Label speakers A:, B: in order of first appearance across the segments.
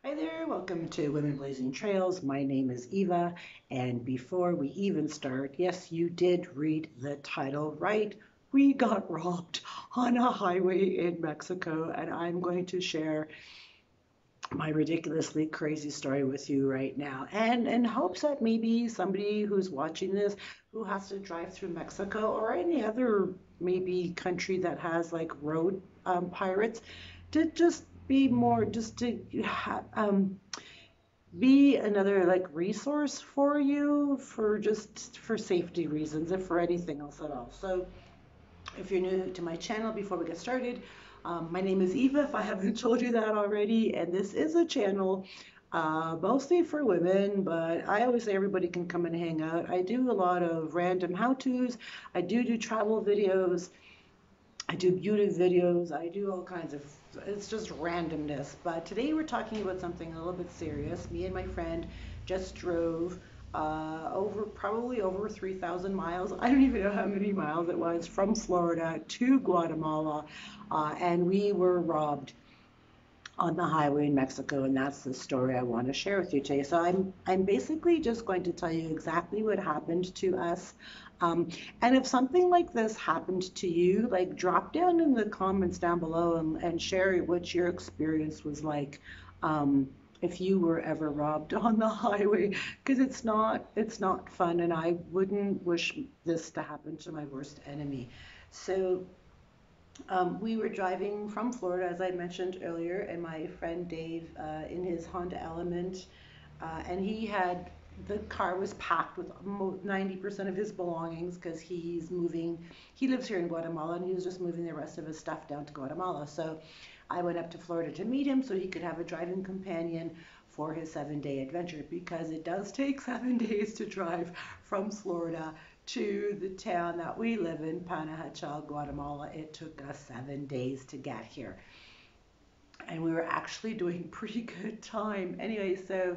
A: Hi there, welcome to Women Blazing Trails. My name is Eva, and before we even start, yes, you did read the title right. We got robbed on a highway in Mexico, and I'm going to share my ridiculously crazy story with you right now. And in hopes that maybe somebody who's watching this who has to drive through Mexico or any other maybe country that has like road pirates to just be more, just to be another like resource for you for just for safety reasons if for anything else at all. So if you're new to my channel, before we get started, my name is Eva, if I haven't told you that already, and this is a channel mostly for women, but I always say everybody can come and hang out. I do a lot of random how-tos. I do travel videos. I do beauty videos. I do all kinds of, it's just randomness. But today we're talking about something a little bit serious. Me and my friend just drove probably over 3,000 miles. I don't even know how many miles it was from Florida to Guatemala. And we were robbed on the highway in Mexico, and that's the story I want to share with you today. So I'm basically just going to tell you exactly what happened to us. Um, and if something like this happened to you, like drop down in the comments down below and share what your experience was like. If you were ever robbed on the highway, because it's not fun, and I wouldn't wish this to happen to my worst enemy. So we were driving from Florida, as I mentioned earlier, and my friend Dave in his Honda Element, and the car was packed with 90% of his belongings because he's moving. He lives here in Guatemala, and he was just moving the rest of his stuff down to Guatemala. So I went up to Florida to meet him so he could have a driving companion for his 7 day adventure because it does take 7 days to drive from Florida to the town that we live in, Panajachel, Guatemala. It took us 7 days to get here. And we were actually doing pretty good time. Anyway, so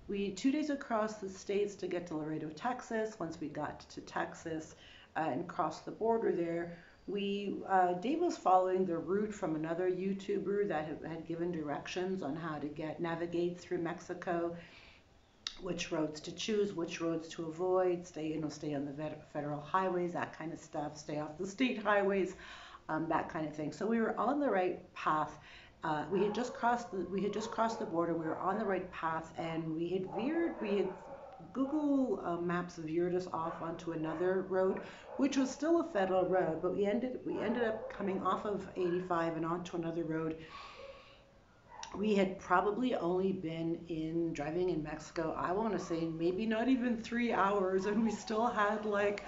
A: we 2 days across the states to get to Laredo, Texas. Once we got to Texas and crossed the border there, Dave was following the route from another YouTuber that had given directions on how to navigate through Mexico, which roads to choose, which roads to avoid, stay on the federal highways, that kind of stuff, stay off the state highways, that kind of thing. So we were on the right path. We had just crossed the border. We were on the right path, and we had Google Maps veered us off onto another road, which was still a federal road, but we ended up coming off of 85 and onto another road. We had probably only been in driving in Mexico, I want to say maybe not even 3 hours, and we still had like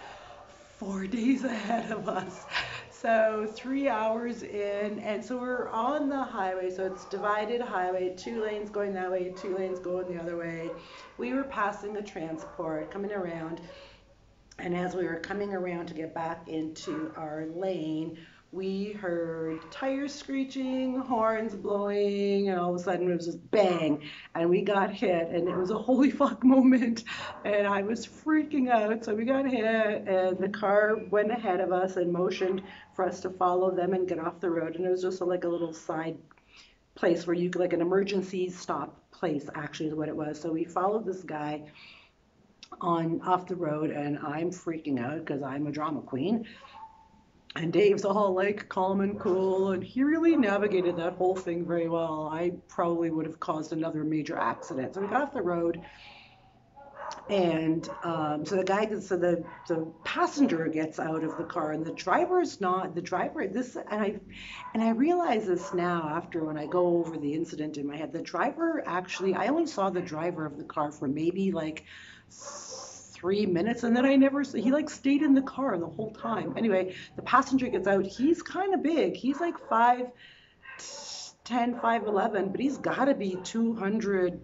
A: 4 days ahead of us. So 3 hours in, and so we're on the highway. So it's divided highway, 2 lanes going that way, 2 lanes going the other way. We were passing the transport coming around, and as we were coming around to get back into our lane, we heard tires screeching, horns blowing, and all of a sudden it was just bang, and we got hit, and it was a holy fuck moment, and I was freaking out. So we got hit, and the car went ahead of us and motioned for us to follow them and get off the road, and it was just like a little side place where you could, like an emergency stop place, actually, is what it was. So we followed this guy on off the road, and I'm freaking out because I'm a drama queen. And Dave's all like calm and cool, and he really navigated that whole thing very well. I probably would have caused another major accident. So we got off the road, and so the passenger gets out of the car, and the driver's not the driver. And I realize this now after when I go over the incident in my head. The driver actually, I only saw the driver of the car for maybe like 3 minutes, and then I never he like stayed in the car the whole time. Anyway, the passenger gets out. He's kind of big. He's like 5'10", 5'11", but he's got to be 200,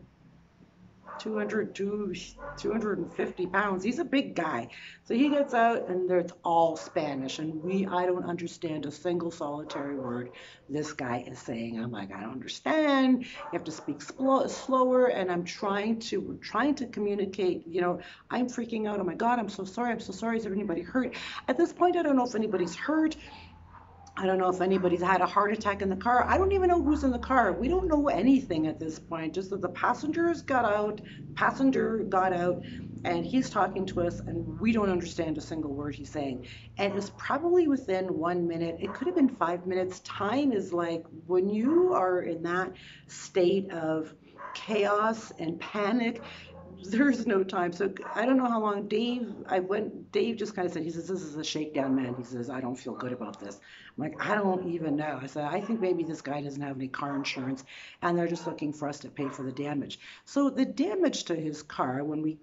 A: 250 pounds. He's a big guy. So he gets out, and it's all Spanish, and I don't understand a single solitary word this guy is saying. I'm like, I don't understand. You have to speak slower, and I'm trying to communicate. I'm freaking out. Oh my God, I'm so sorry. I'm so sorry. Is there anybody hurt? At this point, I don't know if anybody's hurt. I don't know if anybody's had a heart attack in the car. I don't even know who's in the car. We don't know anything at this point. Just that the passenger got out, and he's talking to us, and we don't understand a single word he's saying. And it was probably within 1 minute. It could have been 5 minutes. Time is like when you are in that state of chaos and panic, there's no time. So I don't know how long Dave just kind of said, he says, this is a shakedown, man. He says, I don't feel good about this. I'm like, I don't even know. I said, I think maybe this guy doesn't have any car insurance and they're just looking for us to pay for the damage. So the damage to his car, when we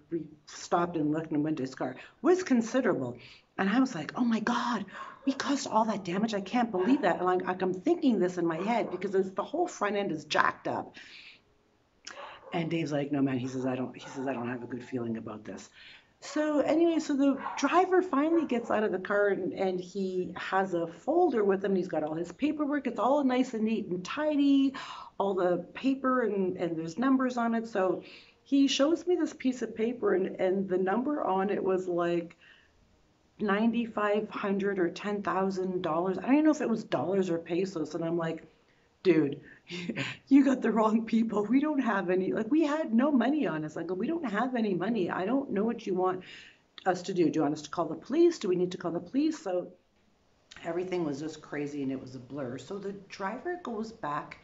A: stopped and looked and went to his car, was considerable. And I was like, oh my God, we caused all that damage. I can't believe that. And I'm thinking this in my head because the whole front end is jacked up. And Dave's like, no, man, he says, I don't have a good feeling about this. So anyway, so the driver finally gets out of the car and he has a folder with him. He's got all his paperwork. It's all nice and neat and tidy, all the paper and there's numbers on it. So he shows me this piece of paper and the number on it was like 9,500 or $10,000. I don't even know if it was dollars or pesos. And I'm like, dude, you got the wrong people. We don't have any, like, we had no money on us. Like, we don't have any money. I don't know what you want us to do. Do you want us to call the police? Do we need to call the police? So everything was just crazy and it was a blur. So the driver goes back.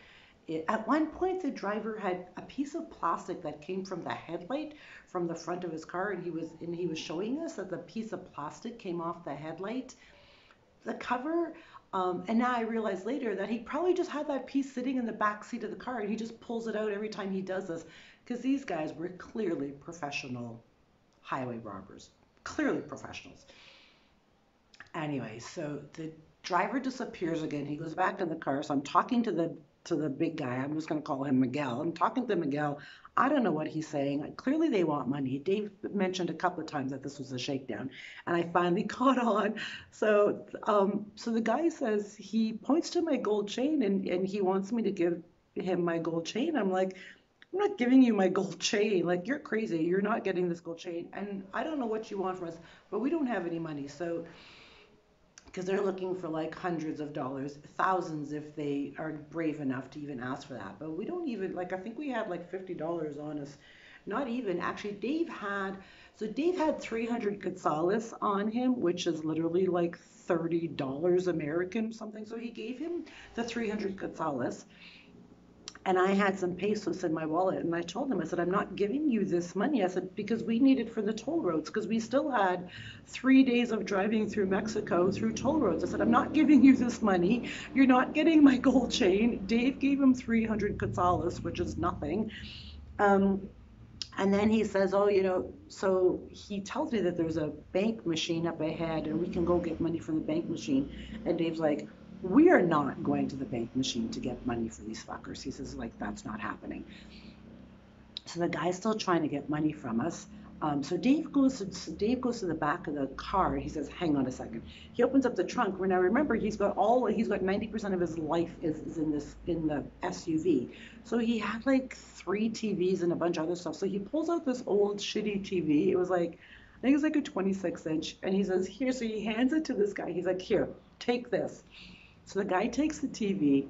A: At one point, the driver had a piece of plastic that came from the headlight from the front of his car, and he was showing us that the piece of plastic came off the headlight, the cover. And now I realize later that he probably just had that piece sitting in the back seat of the car and he just pulls it out every time he does this because these guys were clearly professional highway robbers, clearly professionals. Anyway, so the driver disappears again. He goes back in the car. So I'm talking to the big guy. I'm just going to call him Miguel. I'm talking to Miguel. I don't know what he's saying. Clearly, they want money. Dave mentioned a couple of times that this was a shakedown, and I finally caught on. So the guy says he points to my gold chain, and he wants me to give him my gold chain. I'm like, I'm not giving you my gold chain. Like, you're crazy. You're not getting this gold chain, and I don't know what you want from us, but we don't have any money. So because they're looking for like hundreds of dollars, thousands if they are brave enough to even ask for that. But we don't even, like, I think we had like $50 on us. Not even. Actually, Dave had 300 quetzales on him, which is literally like $30 American something. So he gave him the 300 quetzales. And I had some pesos in my wallet, and I told him, I said, I'm not giving you this money. I said, because we need it for the toll roads, because we still had 3 days of driving through Mexico through toll roads. I said, I'm not giving you this money. You're not getting my gold chain. Dave gave him 300 quetzales, which is nothing. Um, and then he says, oh, so he tells me that there's a bank machine up ahead and we can go get money from the bank machine. And Dave's like, we are not going to the bank machine to get money for these fuckers. He says, like, that's not happening. So the guy's still trying to get money from us. So Dave goes to the back of the car. He says, "Hang on a second." He opens up the trunk. Now remember, he's got 90% of his life is in the SUV. So he had like three TVs and a bunch of other stuff. So he pulls out this old shitty TV. It was like, I think it was like a 26-inch, and he says, "Here." So he hands it to this guy. He's like, "Here, take this." So the guy takes the TV,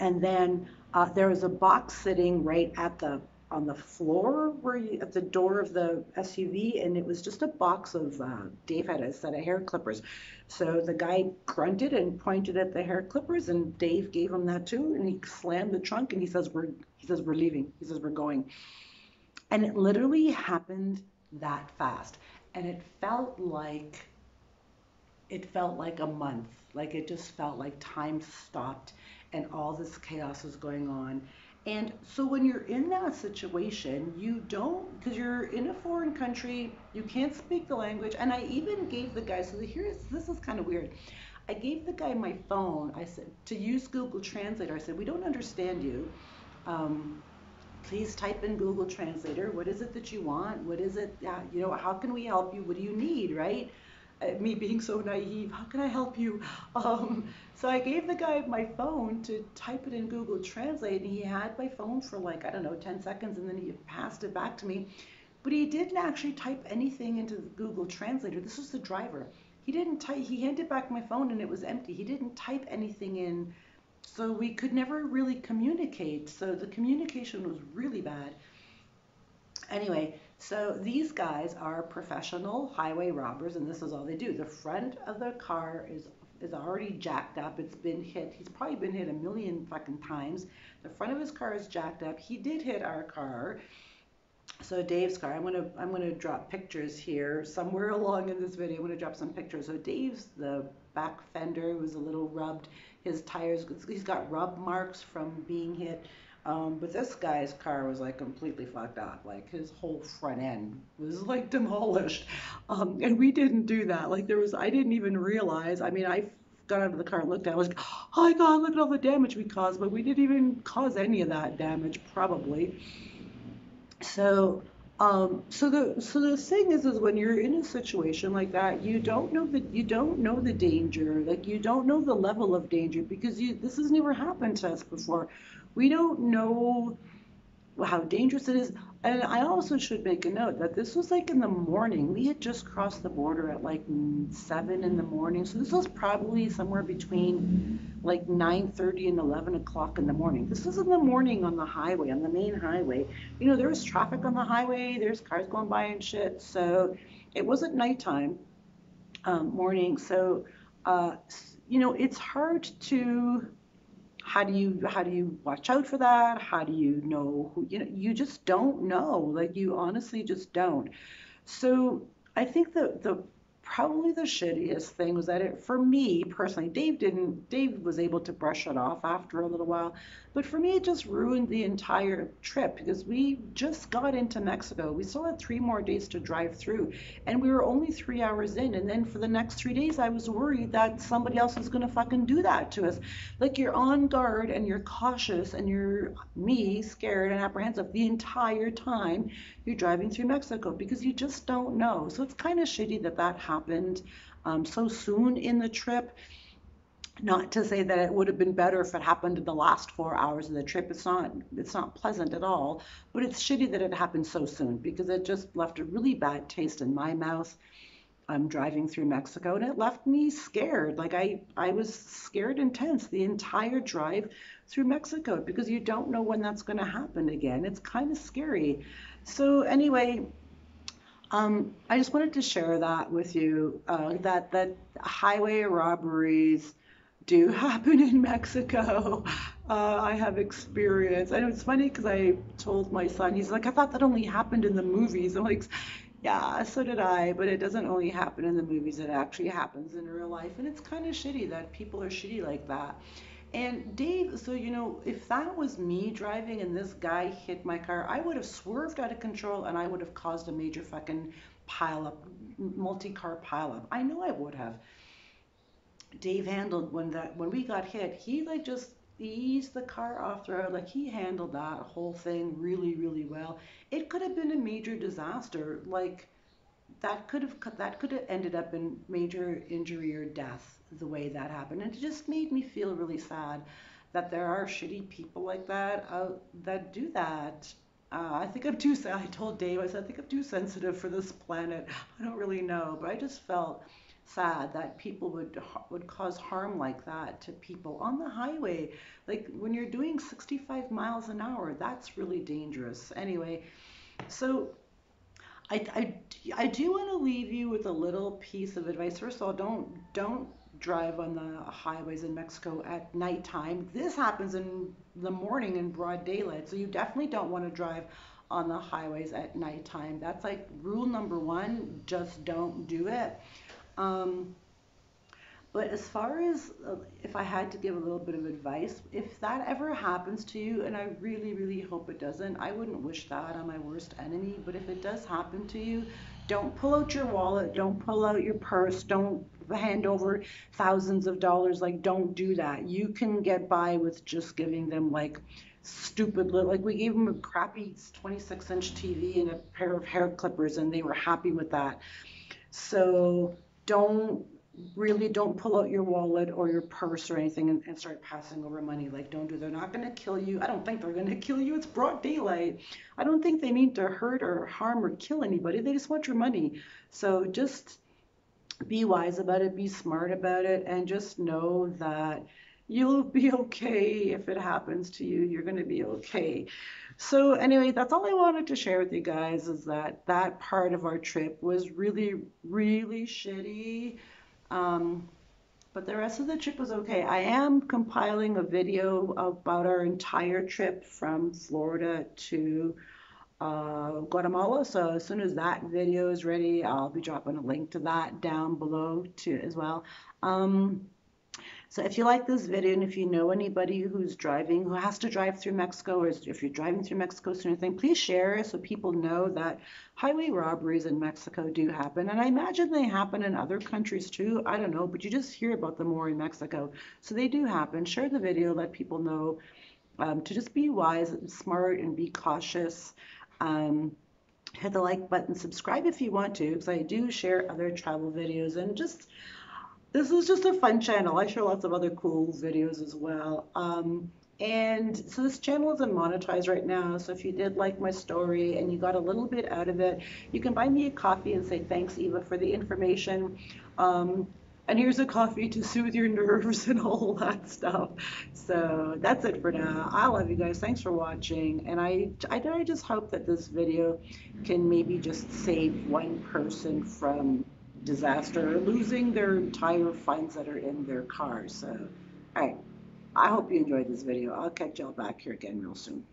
A: and then there was a box sitting right at the on the floor at the door of the SUV, and it was just a box of Dave had a set of hair clippers. So the guy grunted and pointed at the hair clippers, and Dave gave him that too, and he slammed the trunk, and he says we're leaving. He says we're going, and it literally happened that fast, and it felt like a month. Like it just felt like time stopped and all this chaos was going on. And so when you're in that situation, you don't, because you're in a foreign country, you can't speak the language. And I even gave the guy, so this is kind of weird. I gave the guy my phone. I said, to use Google Translator, I said, we don't understand you. Um, Please type in Google Translator. What is it that you want? What is it? How can we help you? What do you need, right? Me being so naive, how can I help you? So I gave the guy my phone to type it in Google Translate, and he had my phone for like, I don't know, 10 seconds, and then he passed it back to me. But he didn't actually type anything into the Google Translator. This was the driver. He didn't type, he handed back my phone and it was empty. He didn't type anything in. So we could never really communicate. So the communication was really bad. Anyway, so these guys are professional highway robbers, and this is all they do. The front of the car is already jacked up. It's been hit. He's probably been hit a million fucking times. The front of his car is jacked up. He did hit our car. So Dave's car. I'm gonna drop pictures here somewhere along in this video. I'm gonna drop some pictures. So Dave's the back fender was a little rubbed. His tires. He's got rub marks from being hit. But this guy's car was like completely fucked up. Like his whole front end was like demolished. And we didn't do that. Like I didn't even realize. I mean, I got out of the car and looked at it. I was like, oh my God, look at all the damage we caused. But we didn't even cause any of that damage, probably. So, so the thing is when you're in a situation like that, you don't know the danger, like you don't know the level of danger because this has never happened to us before. We don't know how dangerous it is. And I also should make a note that this was like in the morning. We had just crossed the border at like 7 in the morning. So this was probably somewhere between like 9:30 and 11 o'clock in the morning. This was in the morning on the highway, on the main highway. You know, there was traffic on the highway, there's cars going by and shit. So it wasn't nighttime, morning. So, it's hard to how do you watch out for that? How do you know who, you just don't know. Like you honestly just don't. So I think the probably the shittiest thing was that for me personally, Dave was able to brush it off after a little while, but for me it just ruined the entire trip because we just got into Mexico. We still had 3 more days to drive through, and we were only 3 hours in. And then for the next 3 days, I was worried that somebody else was gonna fucking do that to us. Like you're on guard and you're cautious and you're me scared and apprehensive the entire time you're driving through Mexico because you just don't know. So it's kind of shitty that that happened so soon in the trip. Not to say that it would have been better if it happened in the last 4 hours of the trip. It's not pleasant at all, but it's shitty that it happened so soon because it just left a really bad taste in my mouth. I'm driving through Mexico and it left me scared. Like I was scared and tense the entire drive through Mexico because you don't know when that's going to happen again. It's kind of scary. So anyway, I just wanted to share that with you, that highway robberies do happen in Mexico. I have experience. I know it's funny because I told my son, he's like, I thought that only happened in the movies. I'm like, yeah, so did I, but it doesn't only happen in the movies. It actually happens in real life, and it's kind of shitty that people are shitty like that. And Dave, so if that was me driving and this guy hit my car, I would have swerved out of control and I would have caused a major fucking pile up, multi-car pile up. I know I would have. Dave handled when we got hit, he like just eased the car off the road. Like he handled that whole thing really, really well. It could have been a major disaster. Like that could have ended up in major injury or death the way that happened. And it just made me feel really sad that there are shitty people like that that do that. I think I'm too. I told Dave, I said, I think I'm too sensitive for this planet. I don't really know, but I just felt sad that people would cause harm like that to people on the highway. Like when you're doing 65 miles an hour, that's really dangerous. Anyway, so I, I, I do want to leave you with a little piece of advice. First of all, don't drive on the highways in Mexico at nighttime. This happens in the morning in broad daylight, so you definitely don't want to drive on the highways at nighttime. That's like rule number one. Just don't do it. Um, but as far as if I had to give a little bit of advice, if that ever happens to you, and I really, really hope it doesn't, I wouldn't wish that on my worst enemy, but if it does happen to you, don't pull out your wallet, don't pull out your purse, don't hand over thousands of dollars. Like, don't do that. You can get by with just giving them like stupid little, like we gave them a crappy 26-inch TV and a pair of hair clippers, and they were happy with that. So don't don't pull out your wallet or your purse or anything and start passing over money. Like, don't do. They're not going to kill you. I don't think they're going to kill you. It's broad daylight. I don't think they mean to hurt or harm or kill anybody. They just want your money. So just be wise about it, be smart about it, and just know that you'll be okay if it happens to you. You're going to be okay. So anyway, that's all I wanted to share with you guys is that that part of our trip was really, really shitty. Um, but the rest of the trip was okay. I am compiling a video about our entire trip from Florida to Guatemala. So as soon as that video is ready, I'll be dropping a link to that down below too as well. Um, so if you like this video and if you know anybody who's driving, who has to drive through Mexico, or if you're driving through Mexico soon, anything, please share so people know that highway robberies in Mexico do happen. And I imagine they happen in other countries too. I don't know, but you just hear about them more in Mexico. So they do happen. Share the video, let people know to just be wise and smart and be cautious. Um, hit the like button, subscribe if you want to, because I do share other travel videos and just this is just a fun channel. I share lots of other cool videos as well. And so this channel isn't monetized right now. So if you did like my story and you got a little bit out of it, you can buy me a coffee and say thanks, Eva, for the information. Um, and here's a coffee to soothe your nerves and all that stuff. So that's it for now. I love you guys. Thanks for watching. And I just hope that this video can maybe just save one person from disaster or losing their entire funds that are in their cars. So, all right. I hope you enjoyed this video. I'll catch y'all back here again real soon.